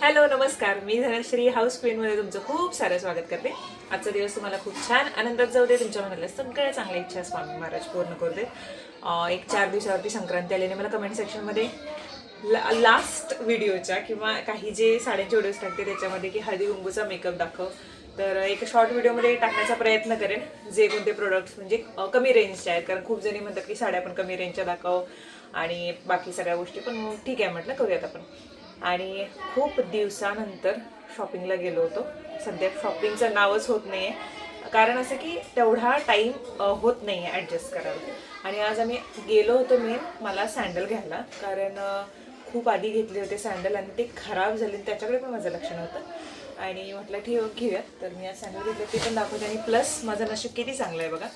Hello नमस्कार, मी Dhanashree house क्वीनमध्ये तुमचं खूप सारं स्वागत करते. आजचा दिवस तुम्हाला खूप छान आनंदात जाऊ दे. तुमच्या मनातल्या सगळ्या चांगल्या इच्छा स्वामी महाराज पूर्ण करू दे. एक 4 दिवसावरती संक्रांती आलेली. मला कमेंट सेक्शनमध्ये लास्ट व्हिडिओच्या किंवा काही जे साड्यांचे व्हिडिओज टाकते त्याच्यामध्ये की हळदी कुंकूचा मेकअप दाखव, तर एक शॉर्ट व्हिडिओमध्ये टाकण्याचा प्रयत्न करेन. जे कोणते प्रोडक्ट्स म्हणजे कमी रेंजचे आहेत, कारण खूप जणी म्हणतात की साड्या पण कमी रेंजच्या दाखव आणि बाकी सगळ्या गोष्टी, पण ठीक आहे म्हटलं करूयात आपण. आणि खूप दिवसानंतर शॉपिंगला गेलो होतो. सध्या शॉपिंगचं नावच होत नाही आहे, कारण असं की तेवढा टाईम होत नाही आहे ॲडजस्ट करायला. आणि आज आम्ही गेलो होतो मला सँडल घ्यायला, कारण खूप आधी घेतले होते सँडल आणि ते खराब झाले, त्याच्याकडे पण माझं लक्ष नव्हतं. आणि म्हटलं ठीक घेऊयात, तर मी आज सँडल घेतलं ते पण दाखवते. आणि प्लस माझं नशीब किती चांगलं आहे बघा,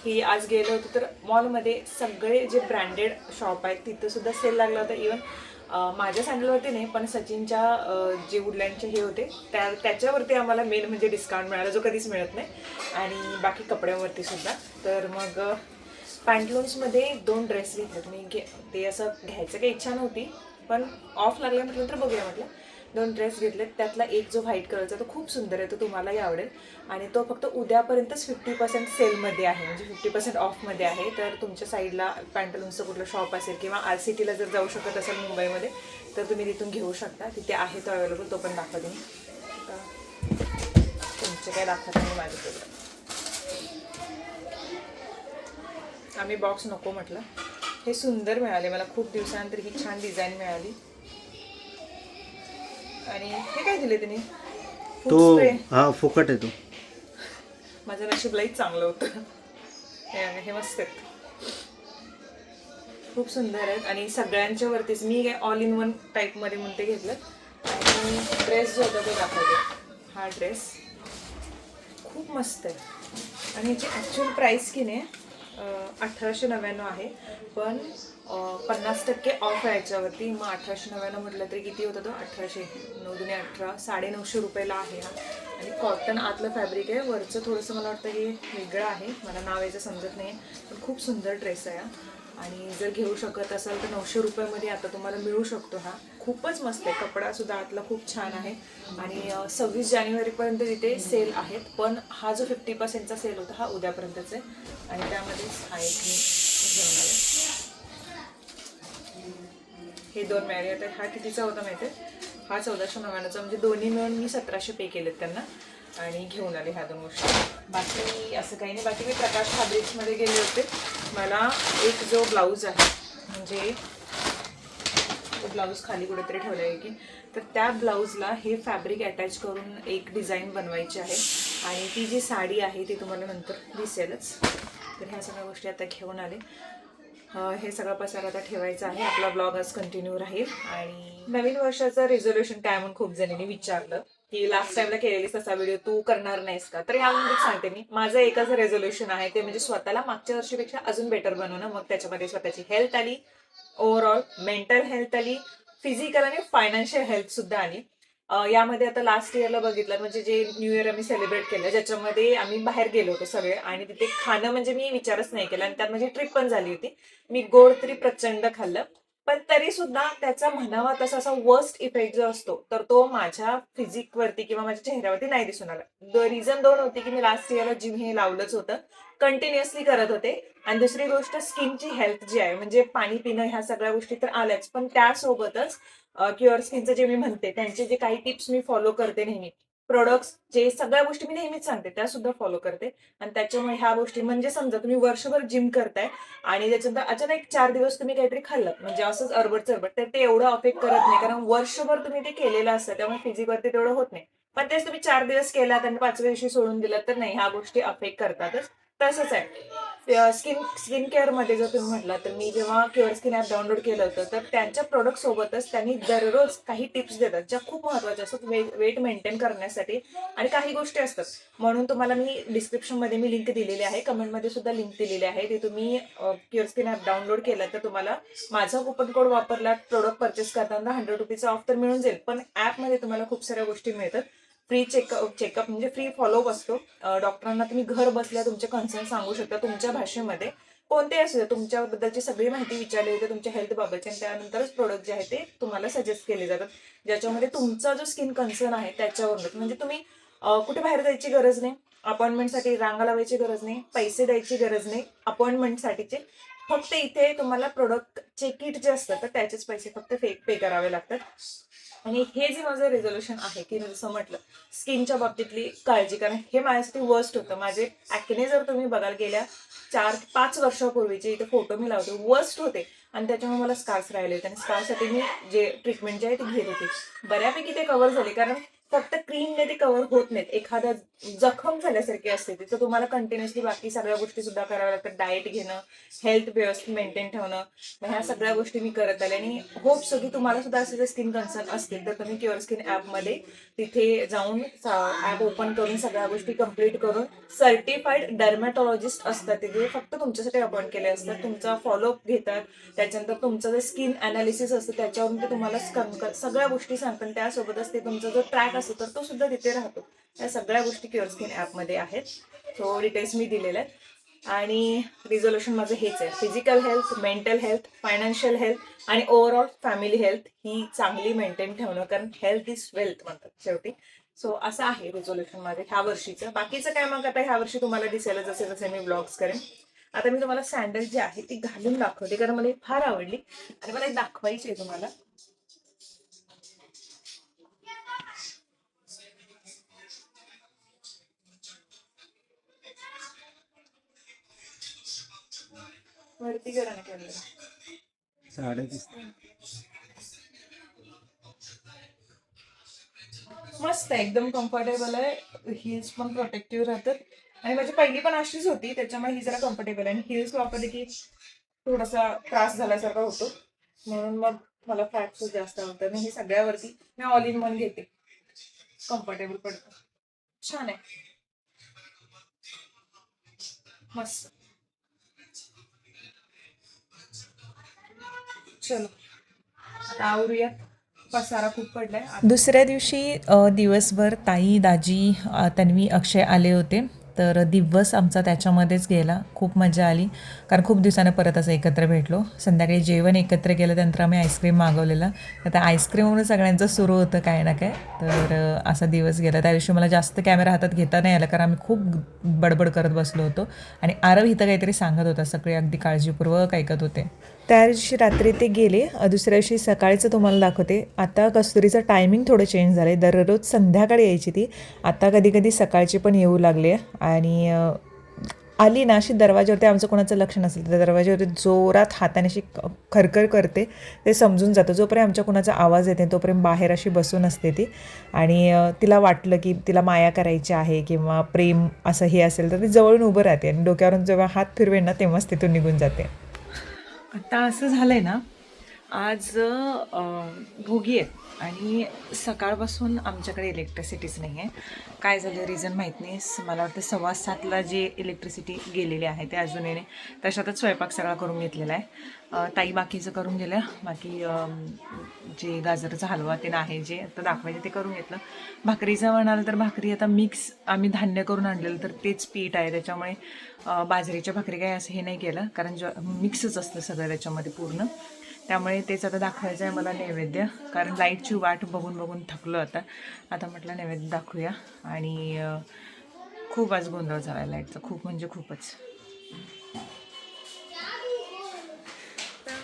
की आज गेलो होतो तर मॉलमध्ये सगळे जे ब्रँडेड शॉप आहेत तिथंसुद्धा सेल लागला होता. इवन माझ्या सँडलवरती नाही, पण सचिनच्या जे वुडलँडचे हे होते त्याच्यावरती आम्हाला मेन म्हणजे डिस्काउंट मिळाला, जो कधीच मिळत नाही. आणि बाकी कपड्यांवरती सुद्धा. तर मग पॅन्टलून्समध्ये 2 ड्रेस घेतले. मी ते असं घ्यायचं काही इच्छा नव्हती, पण ऑफ लागलं म्हटलं तर बघूया म्हटलं. 2 ड्रेस घेतलेत. त्यातला एक जो व्हाईट कलरचा तो खूप सुंदर आहे, तो तुम्हालाही आवडेल. आणि तो फक्त उद्यापर्यंतच 50% सेलमध्ये आहे, म्हणजे 50% ऑफमध्ये आहे. तर तुमच्या साईडला पॅन्टलून्सचं कुठलं शॉप असेल किंवा RCTला जर जाऊ शकत असेल मुंबईमध्ये, तर तुम्ही तिथून घेऊ शकता. तिथे आहे तो अवेलेबल, तो पण दाखवते मी. तुमचे काय दाखवत नाही माझ्याकडे. आम्ही बॉक्स नको म्हटलं. हे सुंदर मिळाले मला, खूप दिवसानंतर ही छान डिझाईन मिळाली. आणि हे काय दिले त्यांनी? तो हा फुकट आहे तो. माझं नशीब लईच चांगलं होतं. हे मस्त आहेत, खूप सुंदर आहेत. आणि सगळ्यांच्या वरतीच मी काय ऑल इन वन टाईपमध्ये म्हणते घेतलं. आणि ड्रेस जो होता तो दाखवते. हा ड्रेस खूप मस्त आहे आणि याची ॲक्च्युअल प्राईस की नाही 1899 आहे, पण 50% ऑफ आहे याच्यावरती. मग 1899 म्हटलं तरी किती होतं तो? 1800 9 दुने 18 950 रुपयाला आहे हा. आणि कॉटन आतलं फॅब्रिक आहे, वरचं थोडंसं मला वाटतं हे वेगळं आहे, मला नाव याचं समजत नाही, पण खूप सुंदर ड्रेस आहे हा. आणि जर घेऊ शकत असाल तर 900 रुपयामध्ये आता तुम्हाला मिळू शकतो हा. खूपच मस्त आहे, कपडासुद्धा आतला खूप छान आहे. आणि 26 जानेवारीपर्यंत तिथे सेल आहेत, पण हा जो 50%चा सेल होता हा उद्यापर्यंतच आहे. आणि त्यामध्येच हा एक मी घेऊन आले. हे 2 मिळाले. आता हा कितीचा होता माहिती आहे? हा 1499चा, म्हणजे दोन्ही मिळून मी 1700 पे केलेत त्यांना आणि घेऊन आले ह्या 2 गोष्टी. बाकी असं काही नाही. बाकी मी प्रकाश फॅब्रिक्समध्ये गेले होते. मला एक जो ब्लाऊज आहे, म्हणजे तो ब्लाऊज खाली कुठेतरी ठेवला आहे की, तर त्या ब्लाऊजला हे फॅब्रिक अटॅच करून एक डिझाईन बनवायची आहे. आणि ती जी साडी आहे ती तुम्हाला नंतर दिसेलच. तर ह्या सगळ्या गोष्टी आता घेऊन आले. हे सगळं पसार आता ठेवायचं आहे. आपला ब्लॉग आज कंटिन्यू राहील. आणि नवीन वर्षाचं रेझोल्युशन काय म्हणून खूप जणांनी विचारलं की लास्ट टाइमला केलेलीस तसा व्हिडिओ तू करणार नाहीस का? तर ह्यामध्ये सांगते मी, माझं एकच रेझोल्युशन आहे, ते म्हणजे स्वतःला मागच्या वर्षीपेक्षा अजून बेटर बनवणं. मग त्याच्यामध्ये स्वतःची हेल्थ आली, ओव्हरऑल मेंटल हेल्थ आली, फिजिकल आणि फायनान्शियल हेल्थ सुद्धा आली. यामध्ये आता लास्ट इयरला बघितलं, म्हणजे जे न्यू इयर आम्ही सेलिब्रेट केलं, ज्याच्यामध्ये आम्ही बाहेर गेलो होतो सगळे, आणि तिथे खाणं म्हणजे मी विचारच नाही केला. आणि त्यात माझी ट्रिप पण झाली होती. मी गोड तरी प्रचंड खाल्लं, पण तरी सुद्धा त्याचा म्हणावा तसा असा वर्स्ट इफेक्ट जो असतो, तर तो माझ्या फिजिकवरती किंवा माझ्या चेहऱ्यावरती नाही दिसून आला. रिझन 2 होती की मी लास्ट इयरला जिम हे लावलंच होतं, कंटिन्युअसली करत होते. आणि दुसरी गोष्ट स्किनची हेल्थ जी आहे, म्हणजे पाणी पिणं, ह्या सगळ्या गोष्टी तर आल्याच, पण त्यासोबतच क्युअर स्किनचं जे मी म्हणते त्यांचे जे काही टिप्स मी फॉलो करते नेहमी, प्रोडक्ट्स, जे सगळ्या गोष्टी मी नेहमीच सांगते त्या सुद्धा फॉलो करते. आणि त्याच्यामुळे ह्या गोष्टी, म्हणजे समजा तुम्ही वर्षभर जिम करताय आणि त्याच्यानंतर अचानक 4 दिवस तुम्ही काहीतरी खाल्लं, म्हणजे असंच अरबट चरबट, तर ते एवढं अफेक्ट करत नाही, कारण वर्षभर तुम्ही ते केलेलं असतं, त्यामुळे फिजिकवरती तेवढं होत नाही. पण तेच तुम्ही 4 दिवस केलात आणि 5व्या दिवशी सोडून दिलात, तर नाही, ह्या गोष्टी अफेक्ट करतातच. तसंच आहे स्किन केअरमध्ये. जर तुम्ही म्हटलं, तर मी जेव्हा क्युअर स्किन ॲप डाउनलोड केलं होतं, तर त्यांच्या प्रोडक्ट सोबतच त्यांनी दररोज काही टिप्स देतात ज्या खूप महत्त्वाच्या असतात वेट मेंटेन करण्यासाठी. आणि काही गोष्टी असतात, म्हणून तुम्हाला मी डिस्क्रिप्शनमध्ये मी लिंक दिलेली आहे, कमेंटमध्ये सुद्धा लिंक दिलेली आहे. ते तुम्ही क्युअर स्किन ॲप डाउनलोड केलं तर तुम्हाला माझा कुपन कोड वापरला प्रोडक्ट परचेस करताना 100 रुपीचा ऑफ तर मिळून जाईल. पण ॲपमध्ये तुम्हाला खूप साऱ्या गोष्टी मिळतात. फ्री चेकअप म्हणजे फ्री फॉलोअप असतो. डॉक्टरांना तुम्ही घर बसल्या तुमचे कन्सर्न सांगू शकता तुमच्या भाषेमध्ये. कोणतेही असू द्या, तुमच्याबद्दलची सगळी माहिती विचारली जाते तुमच्या हेल्थ बाबतची, आणि त्यानंतरच प्रोडक्ट जे आहे ते तुम्हाला सजेस्ट केले जातात, ज्याच्यामध्ये तुमचा जो स्किन कन्सर्न आहे त्याच्यावरूनच. म्हणजे तुम्ही कुठे बाहेर जायची गरज नाही, अपॉइंटमेंटसाठी रांगा लावायची गरज नाही, पैसे द्यायची गरज नाही अपॉइंटमेंटसाठीचे. फक्त इथे तुम्हाला प्रोडक्टचे किट जे असतात तर त्याचेच पैसे फक्त पे करावे लागतात. आणि हे जे माझं रेझोल्युशन आहे की जसं म्हटलं स्किनच्या बाबतीतली काळजी, कारण हे माझ्यासाठी वर्स्ट होतं. माझे ॲक्ने जर तुम्ही बघाल गेल्या 4-5 वर्षापूर्वीचे इथे फोटो मी लावते, वर्स्ट होते, आणि त्याच्यामुळे मला स्कार्स राहिले होते, आणि स्कार्ससाठी मी जे ट्रीटमेंट जे आहे ती घेत होते. बऱ्यापैकी ते कव्हर झाले, कारण फक्त क्रीमने ते कव्हर होत नाहीत. एखाद्या जखम झाल्यासारखी असते ती, तर तुम्हाला कंटिन्युअसली बाकी सगळ्या गोष्टी सुद्धा कराव्या लागतात. डाएट घेणं, हेल्थ व्यवस्थित मेंटेन ठेवणं, मग ह्या सगळ्या गोष्टी मी करत आले. आणि होप सो की तुम्हाला सुद्धा असे जर स्किन कन्सर्न असतील तर तुम्ही क्युअर स्किन ॲपमध्ये तिथे जाऊन ॲप ओपन करून सगळ्या गोष्टी कंप्लीट करून, सर्टिफाईड डर्मॅटॉलॉजिस्ट असतात ते फक्त तुमच्यासाठी अपॉइंट केले असतात, तुमचा फॉलोअप घेतात. त्याच्यानंतर तुमचं जे स्किन अनालिसिस असतं त्याच्यावरून ते तुम्हाला सगळ्या गोष्टी सांगतात. त्यासोबतच ते तुमचा जो ट्रॅक असतो तर तो सुद्धा तिथे राहतो. या सगळ्या गोष्टी क्युअर स्किन ॲपमध्ये आहेत. सो डिटेल्स मी दिलेले आहेत. आणि रिझोल्युशन माझं हेच आहे, physical health, mental health, financial health आणि ओव्हरऑल फॅमिली हेल्थ ही चांगली मेंटेन ठेवणं, कारण हेल्थ इज वेल्थ म्हणतात शेवटी. सो असं आहे रिझोल्युशन माझं ह्या वर्षीचं. बाकीचं काय मग आता ह्या वर्षी तुम्हाला दिसेल जसे जसे मी ब्लॉग्स करेन. आता मी तुम्हाला सँडल जी आहे ती घालून दाखवते, कारण मला ही फार आवडली आणि मला दाखवायची आहे तुम्हाला. वरती करा ना कॅमेरा. साड्या दिसतात. मस्त आहे, एकदम कम्फर्टेबल आहे. हिल्स पण प्रोटेक्टिव्ह राहतात, आणि माझी पहिली पण अशीच होती त्याच्यामुळे ही जरा कम्फर्टेबल आहे. आणि हिल्स वापरले की थोडासा त्रास झाल्यासारखा होतो, म्हणून मग मला फ्लॅट शूज जास्त आवडतं. आणि हे सगळ्यावरती मी ऑल इन वन घेते, कम्फर्टेबल पडतं, छान आहे, मस्त. चलो आता आवरूयात, पसारा खूप पडलाय. दुसऱ्या दिवशी दिवसभर ताई, दाजी, तन्वी, अक्षय आले होते, तर दिवस आमचा त्याच्यामध्येच गेला. खूप मजा आली, कारण खूप दिवसानं परत असं एकत्र भेटलो. संध्याकाळी जेवण एकत्र केलं, त्यानंतर आम्ही आईस्क्रीम मागवलेलं. तर त्या आईस्क्रीमवरून सगळ्यांचं सुरू होतं काय ना काय. तर असा दिवस गेला. त्या दिवशी मला जास्त कॅमेरा हातात घेता नाही आला, कारण आम्ही खूप बडबड करत बसलो होतो, आणि आरव इथं काहीतरी सांगत होता, सगळे अगदी काळजीपूर्वक ऐकत होते. त्या दिवशी रात्री ते गेले. दुसऱ्या दिवशी सकाळचं तुम्हाला दाखवते. आता कस्तुरीचं टायमिंग थोडं चेंज झालं आहे, दररोज संध्याकाळी यायची ती, आता कधी कधी सकाळची पण येऊ लागली आहे. आणि आली ना अशी दरवाज्यावरती, आमचं कोणाचं लक्ष नसेल तर दरवाज्यावरती जोरात हाताने अशी खरखर करते, ते समजून जातं. जोपर्यंत आमच्या कोणाचा आवाज येते तोपर्यंत बाहेर अशी बसून असते ती. आणि तिला वाटलं की तिला माया करायची आहे किंवा प्रेम असं हे असेल तर ती जवळून उभं राहते, आणि डोक्यावरून जेव्हा हात फिरवेल ना तेव्हाच तिथून निघून जाते. आता असं झालं आहे ना, आज भोगी आहे, आणि सकाळपासून आमच्याकडे इलेक्ट्रिसिटीच नाही आहे. काय झालं रिझन माहीत नाही. मला वाटतं 7:15ला जे इलेक्ट्रिसिटी गेलेली आहे ते अजून येणे. त्याच्यातच स्वयंपाक सगळा करून घेतलेला आहे. ताई बाकीचं करून गेलं, बाकी जे गाजराचा हलवा ते आहे जे आता दाखवायचे ते करून घेतलं. भाकरीचं म्हणाल तर भाकरी आता मिक्स आम्ही धान्य करून आणलेलं, तर तेच पीठ आहे, त्याच्यामुळे बाजरीच्या भाकरी काय असं हे नाही केलं, कारण मिक्सच असतं सगळं त्याच्यामध्ये पूर्ण. त्यामुळे तेच आता दाखवायचं आहे मला नैवेद्य, कारण लाईटची वाट बघून बघून थकलो आता म्हटलं नैवेद्य दाखवूया. आणि खूप आज गोंधळ झाला आहे लाईटचा, खूप म्हणजे खूपच.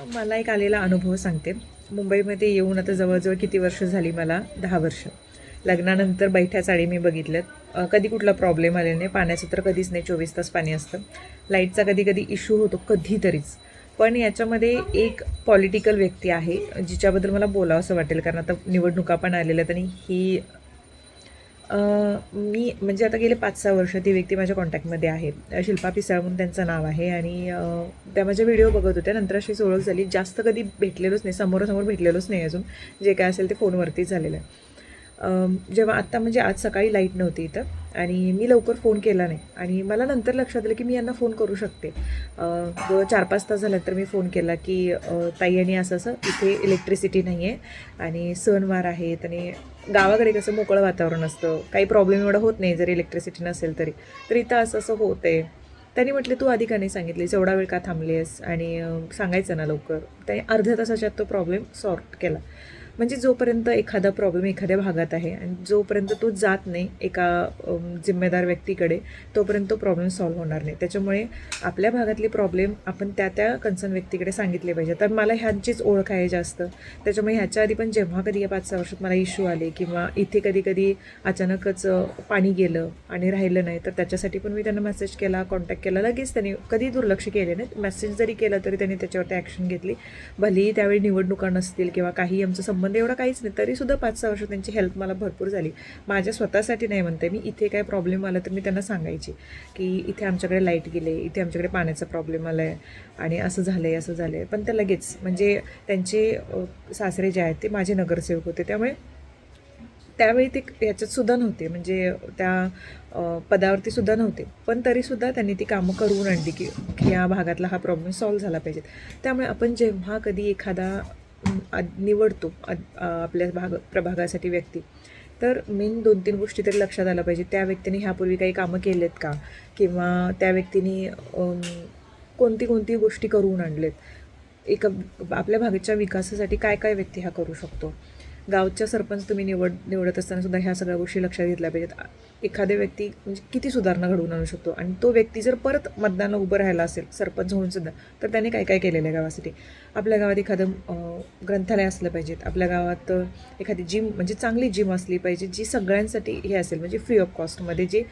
मला एक आलेला अनुभव सांगते. मुंबईमध्ये येऊन आता जवळजवळ किती वर्ष झाली मला, 10 वर्ष. लग्नानंतर बैठ्या चाळी मी बघितल्यात, कधी कुठला प्रॉब्लेम आलेला नाही. पाण्याचं तर कधीच नाही, 24 तास पाणी असतं. लाईटचा कधी कधी इश्यू होतो कधीतरीच. पण याच्यामध्ये एक पॉलिटिकल व्यक्ती आहे जिच्याबद्दल मला बोलावं असं वाटेल, कारण आता निवडणुका पण आलेल्या आहेत, आणि ही मी म्हणजे आता गेले 5-6 वर्ष ती व्यक्ती माझ्या कॉन्टॅक्टमध्ये आहे. शिल्पा पिसाळ म्हणून त्यांचं नाव आहे, आणि त्या माझ्या व्हिडिओ बघत होत्या. नंतर अशीच ओळख झाली. जास्त कधी भेटलेलोच नाही, समोरासमोर भेटलेलोच नाही अजून. जे काय असेल ते फोनवरतीच झालेलं आहे. जेव्हा आत्ता म्हणजे आज सकाळी लाईट नव्हती इथं, आणि मी लवकर फोन केला नाही, आणि मला नंतर लक्षात आलं की मी यांना फोन करू शकते. 4-5 तास झालं तर मी फोन केला की ताई आणि असं असं इथे इलेक्ट्रिसिटी नाही आहे, आणि सणवार आहेत, आणि गावाकडे कसं मोकळं वातावरण असतं, काही प्रॉब्लेम एवढा होत नाही जर इलेक्ट्रिसिटी नसेल तरी. तर इथं असं असं होतं आहे, त्यांनी म्हटले तू आधी का नाही सांगितलीस, एवढा वेळ का थांबली आहेस आणि सांगायचं ना लवकर. त्याने अर्ध्या तासाच्यात तो प्रॉब्लेम सॉर्ट केला. म्हणजे जोपर्यंत एखादा प्रॉब्लेम एखाद्या भागात आहे आणि जोपर्यंत तो जात नाही एका जिम्मेदार व्यक्तीकडे, तोपर्यंत तो प्रॉब्लेम सॉल्व्ह होणार नाही. त्याच्यामुळे आपल्या भागातले प्रॉब्लेम आपण त्या कन्सर्न व्यक्तीकडे सांगितले पाहिजे. तर मला ह्यांचीच ओळख आहे जास्त, त्याच्यामुळे ह्याच्या आधी पण जेव्हा कधी या 5-6 वर्षात मला इश्यू आले किंवा इथे कधी अचानकच पाणी गेलं आणि राहिलं नाही, तर त्याच्यासाठी पण मी त्यांना मेसेज केला, कॉन्टॅक्ट केला. लगेच त्यांनी कधी दुर्लक्ष केले नाही. मेसेज जरी केला तरी त्यांनी त्याच्यावरती ॲक्शन घेतली. भलेही त्यावेळी निवडणुका नसतील किंवा काही आमचं संबंध एवढा काहीच नाही, तरीसुद्धा 5-6 वर्ष त्यांची हेल्प मला भरपूर झाली. माझ्या स्वतःसाठी नाही म्हणते मी, इथे काय प्रॉब्लेम आला तर मी त्यांना सांगायची की इथे आमच्याकडे लाईट गेले, इथे आमच्याकडे पाण्याचा प्रॉब्लेम आला आहे आणि असं झालं आहे, असं झालं आहे. पण ते लगेच, म्हणजे त्यांचे सासरे जे आहेत ते माझे नगरसेवक होते, त्यामुळे त्यावेळी ते याच्यातसुद्धा नव्हते, म्हणजे त्या पदावरती सुद्धा नव्हते, पण तरीसुद्धा त्यांनी ती कामं करून आणली की या भागातला हा प्रॉब्लेम सॉल्व्ह झाला पाहिजे. त्यामुळे आपण जेव्हा कधी एखादा निवडतो आपल्या प्रभागासाठी व्यक्ती, तर मेन 2-3 गोष्टी तरी लक्षात आल्या पाहिजे. त्या व्यक्तीने ह्यापूर्वी काही कामं केलेत का, किंवा त्या व्यक्तीने कोणती गोष्टी करून आणलेत, आपल्या भागाच्या विकासासाठी काय व्यक्ती हा करू शकतो. गावच्या सरपंच तुम्ही निवडत असताना सुद्धा ह्या सगळ्या गोष्टी लक्षात घेतल्या पाहिजेत. एखाद्या व्यक्ती म्हणजे किती सुधारणा घडवून आणू शकतो, आणि तो व्यक्ती जर परत मतदानाला उभं राहिला असेल सरपंच होऊन सुद्धा, तर त्याने काय केलेलं आहे गावासाठी. आपल्या गावात एखादं ग्रंथालय असलं पाहिजेत, आपल्या गावात एखादी जिम, म्हणजे चांगली जिम असली पाहिजे जी सगळ्यांसाठी हे असेल, म्हणजे फ्री ऑफ कॉस्टमध्ये जे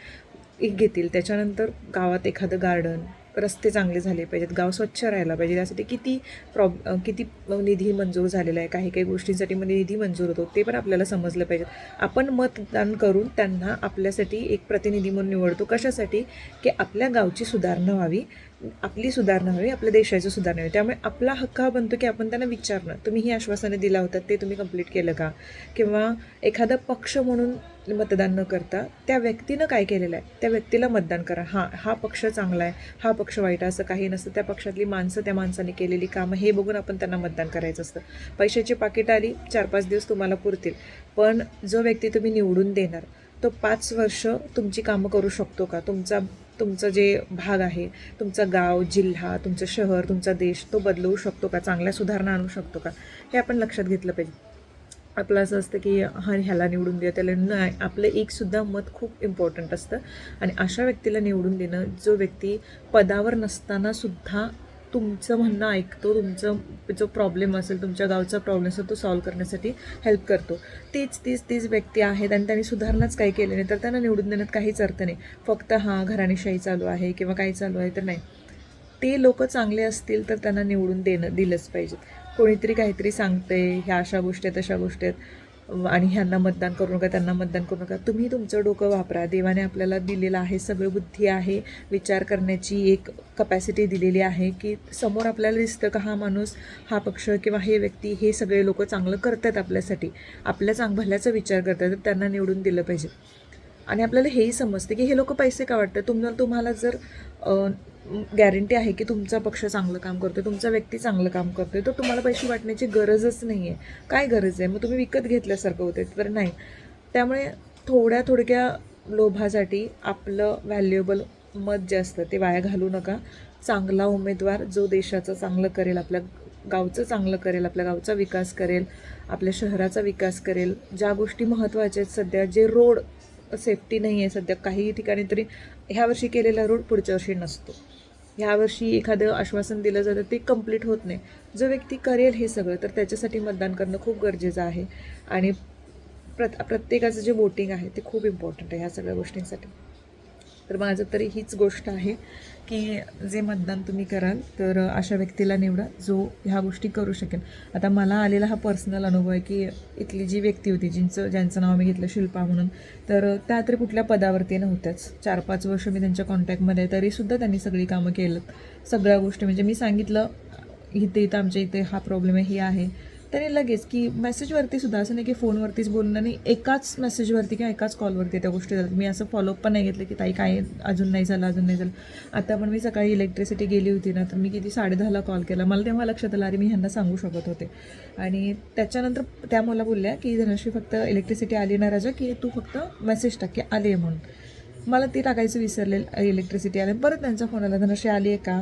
घेतील. त्याच्यानंतर गावात एखादं गार्डन, रस्ते चांगले झाले पाहिजेत, गाव स्वच्छ राहायला पाहिजे. त्यासाठी किती निधी मंजूर झालेला आहे, काही गोष्टींसाठी निधी मंजूर होतो, ते पण आपल्याला समजलं पाहिजे. आपण मतदान करून त्यांना आपल्यासाठी एक प्रतिनिधी म्हणून निवडतो. कशासाठी? की आपल्या गावची सुधारणा व्हावी, आपली सुधारणा व्हावी, आपल्या देशाची सुधारणा व्हावी. त्यामुळे आपला हक्क हा बनतो की आपण त्यांना विचारणं, तुम्ही ही आश्वासनं दिला होता ते तुम्ही कंप्लीट केलं का, किंवा एखादा पक्ष म्हणून मतदान न करता त्या व्यक्तीनं काय केलेलं आहे त्या व्यक्तीला मतदान करा. हा पक्ष चांगला आहे, हा पक्ष वाईट आहे असं काही नसतं. त्या पक्षातली माणसं, त्या माणसाने केलेली कामं हे बघून आपण त्यांना मतदान करायचं असतं. पैशाची पाकिट आली, 4-5 दिवस तुम्हाला पुरतील, पण जो व्यक्ती तुम्ही निवडून देणार तो 5 वर्ष तुमची कामं करू शकतो का, तुमचं जे भाग आहे, तुमचं गाव, जिल्हा, तुमचं शहर, तुमचा देश, तो बदलवू शकतो का, चांगल्या सुधारणा आणू शकतो का, हे आपण लक्षात घेतलं पाहिजे. आपलं असं असतं की ह्याला निवडून द्या, त्याला नाही, आपलं एकसुद्धा मत खूप इम्पॉर्टंट असतं. आणि अशा व्यक्तीला निवडून देणं जो व्यक्ती पदावर नसतानासुद्धा तुमचं म्हणणं ऐकतो, तुमचं जो प्रॉब्लेम असेल, तुमच्या गावचा प्रॉब्लेम असेल, तो सॉल्व्ह करण्यासाठी हेल्प करतो, तीच व्यक्ती आहेत. आणि त्यांनी सुधारणाच काही केले नाही तर त्यांना निवडून देण्यात काहीच अर्थ नाही. फक्त घराणेशाही चालू आहे किंवा काही चालू आहे तर नाही. ते लोक चांगले असतील तर त्यांना निवडून दिलंच पाहिजे. कोणीतरी काहीतरी सांगतंय, ह्या अशा गोष्टी आहेत, तशा गोष्टी आहेत, आणि ह्यांना मतदान करू नका, त्यांना मतदान करू नका. तुम्ही तुमचं डोकं वापरा. देवाने आपल्याला दिलेलं आहे, सगळं बुद्धी आहे, विचार करण्याची एक कपॅसिटी दिलेली आहे, की समोर आपल्याला दिसतं का हा माणूस, हा पक्ष किंवा हे व्यक्ती, हे सगळे लोक चांगलं करतात आपल्यासाठी, आपल्या भल्याचा विचार करतात, तर त्यांना निवडून दिलं पाहिजे. आणि आपल्याला हेही समजते की हे लोक पैसे का वाटतात. तुम्हाला जर गॅरंटी आहे की तुमचा पक्ष चांगलं काम करतो, तुमचा व्यक्ती चांगलं काम करतोय, तर तुम्हाला पैसे वाटण्याची गरजच नाही आहे. काय गरज आहे? मग तुम्ही विकत घेतल्यासारखं होते तर नाही. त्यामुळे थोड्या लोभासाठी आपलं व्हॅल्युएबल मत जे असतं ते वाया घालू नका. चांगला उमेदवार जो देशाचं चांगलं करेल, आपल्या गावचं चांगलं करेल, आपल्या गावचा विकास करेल, आपल्या शहराचा विकास करेल, ज्या गोष्टी महत्त्वाच्या आहेत सध्या, जे रोड सेफ्टी नाही आहे सध्या काही ठिकाणी, तरी ह्या वर्षी केलेला रोड पुढच्या वर्षी नसतो. ह्या वर्षी एखादं आश्वासन दिलं जातं ते कंप्लीट होत नाही. जो व्यक्ती करेल हे सगळं, तर त्याच्यासाठी मतदान करणं खूप गरजेचं आहे. आणि प्रत्येकाचं जे वोटिंग आहे ते खूप इम्पॉर्टंट आहे ह्या सगळ्या गोष्टींसाठी. तर माझं तरी हीच गोष्ट आहे की जे मतदान तुम्ही कराल तर अशा व्यक्तीला निवडा जो ह्या गोष्टी करू शकेल. आता मला आलेला हा पर्सनल अनुभव आहे की इथली जी व्यक्ती होती ज्यांचं नाव मी घेतलं शिल्पा म्हणून, तर त्या तरी कुठल्या पदावरती नव्हत्याच. 4-5 वर्ष मी त्यांच्या कॉन्टॅक्टमध्ये आहे, तरीसुद्धा त्यांनी सगळी कामं केलं, सगळ्या गोष्टी. म्हणजे मी सांगितलं इथं आमच्या इथे हा प्रॉब्लेम आहे, हे आहे, त्याने लगेच की मेसेजवरती सुद्धा, असं नाही की फोनवरतीच बोलणं नाही, एकाच मेसेजवरती किंवा एकाच कॉलवरती त्या गोष्टी झाल्या. मी असं फॉलोअप पण नाही घेतलं की ताई काय अजून नाही झालं. आता पण मी सकाळी इलेक्ट्रिसिटी गेली होती ना, तर मी किती 10:30ला कॉल केला. मला तेव्हा लक्षात आलं, अरे मी ह्यांना सांगू शकत होते. आणि त्याच्यानंतर त्या मला बोलल्या की धनश्री फक्त इलेक्ट्रिसिटी आली ना राजा, की तू फक्त मेसेज टाक की आले म्हणून. मला ते टाकायचं विसरले इलेक्ट्रिसिटी आले. परत त्यांचा फोन आला, धनश्री आली आहे का,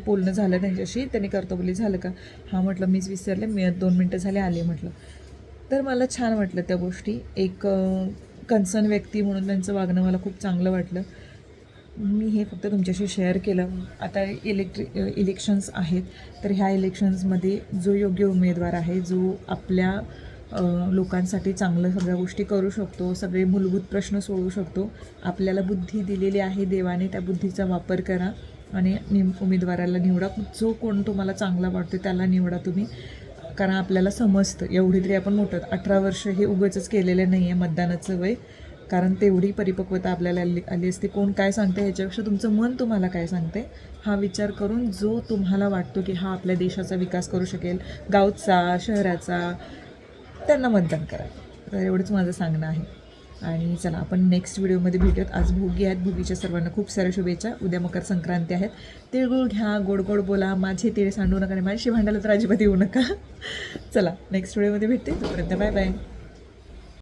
बोलणं झालं त्यांच्याशी, त्यांनी करतो बोली झालं का, हां म्हटलं मीच विसरले, मी 2 मिनटं झाले आले म्हटलं. तर मला छान वाटलं त्या गोष्टी. एक कन्सर्न व्यक्ती म्हणून त्यांचं वागणं मला खूप चांगलं वाटलं. मी हे फक्त तुमच्याशी शेअर केलं. आता इलेक्शन्स आहेत, तर ह्या इलेक्शन्समध्ये जो योग्य उमेदवार आहे, जो आपल्या लोकांसाठी चांगलं सगळ्या गोष्टी करू शकतो, सगळे मूलभूत प्रश्न सोडवू शकतो, आपल्याला बुद्धी दिलेली आहे देवाने, त्या बुद्धीचा वापर करा आणि उमेदवाराला निवडा. जो कोण तुम्हाला चांगला वाटतो त्याला निवडा तुम्ही, कारण आपल्याला समजतं. एवढी तरी आपण मोठं 18 वर्ष हे उगाचच केलेलं नाही आहे मतदानाचं वय, कारण तेवढी परिपक्वता आपल्याला आली असते. कोण काय सांगते ह्याच्यापेक्षा तुमचं मन तुम्हाला काय सांगते हा विचार करून जो तुम्हाला वाटतो की हा आपल्या देशाचा विकास करू शकेल, गावचा, शहराचा, त्यांना मतदान करा. तर एवढंच माझं सांगणं आहे. आणि चला आपण नेक्स्ट व्हिडिओमध्ये भेटूयात. आज भोगी आहेत, भोगीच्या सर्वांना खूप साऱ्या शुभेच्छा. उद्या मकर संक्रांती आहेत. तिळगुळ घ्या, गोड गोड बोला, माझे तिळे सांडू नका आणि माझ्याशी भांडायला तर अजिबात येऊ नका. चला नेक्स्ट व्हिडिओमध्ये भेटते, तोपर्यंत बाय बाय.